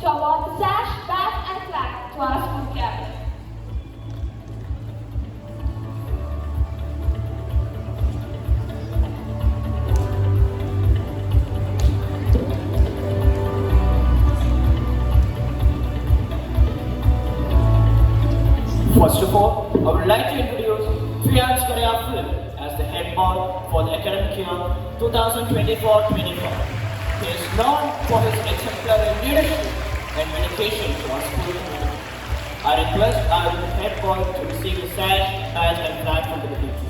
to award the sash, badge and flag to our school captain. First of all, I would like to introduce Priyansh Philip as the head boy for the academic year 2024-25. He is known for his exemplary leadership and dedication to our school community. I request our head boy to receive the sash, badge and flag from the teachers.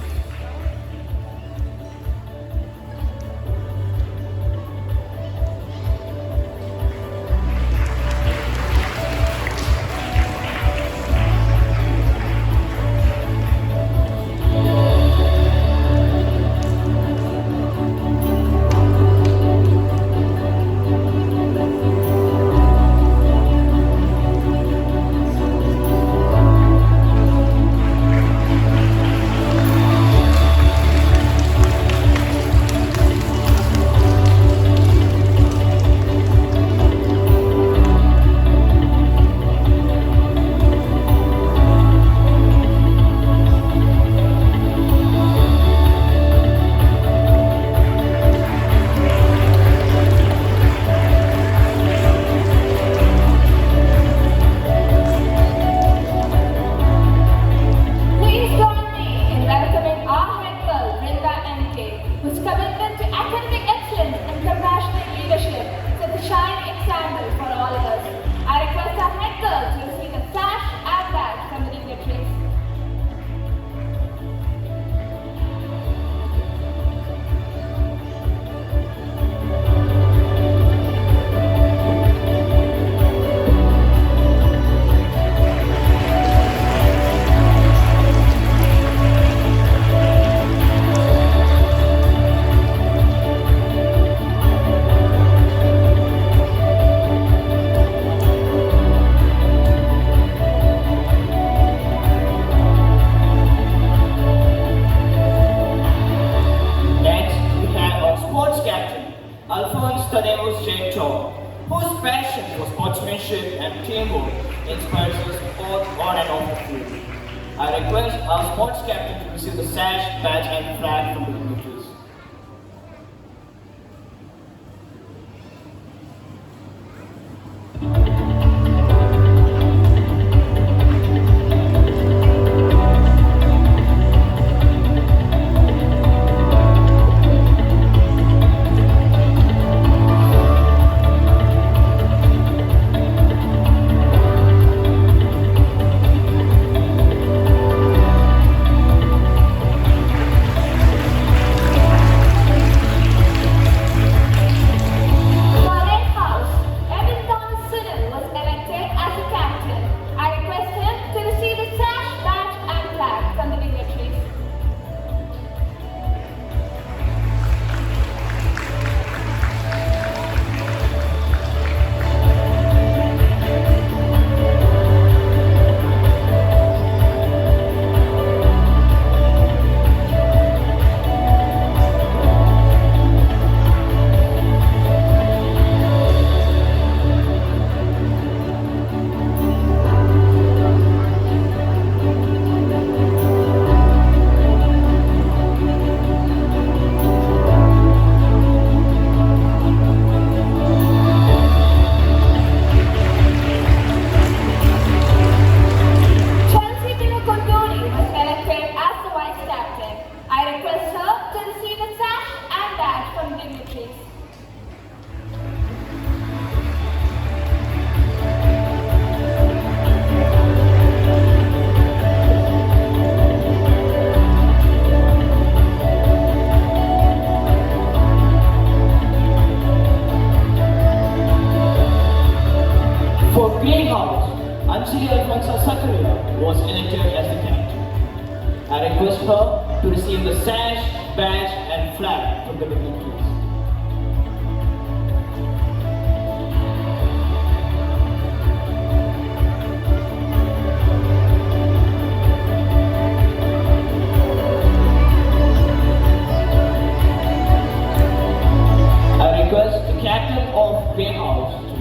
Whose passion for sportsmanship and teamwork inspires us both on and off the field. I request our sports captain to receive the sash, badge and flag from the dignitaries. Was elected as the captain. I request her to receive the sash, badge and flag from the dignitaries. I request the captain of Greenhouse to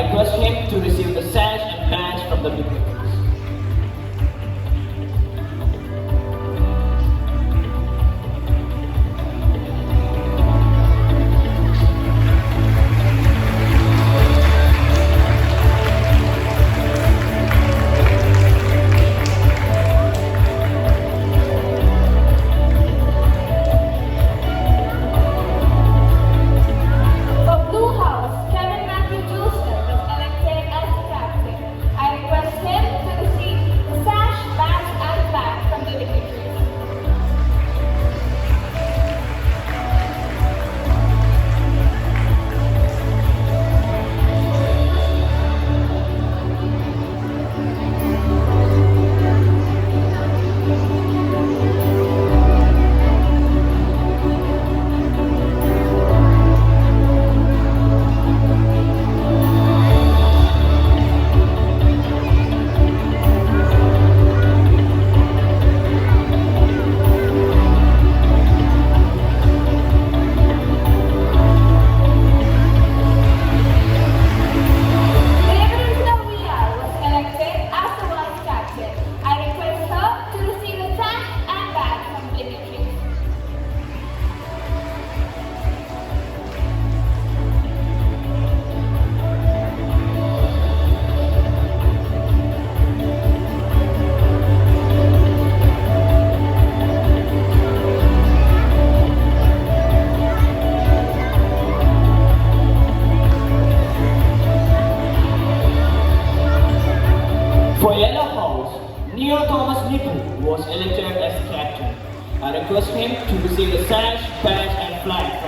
request him to receive the sash and badge from the dignitaries. Was elected as captain. I request him to receive the sash, badge and flag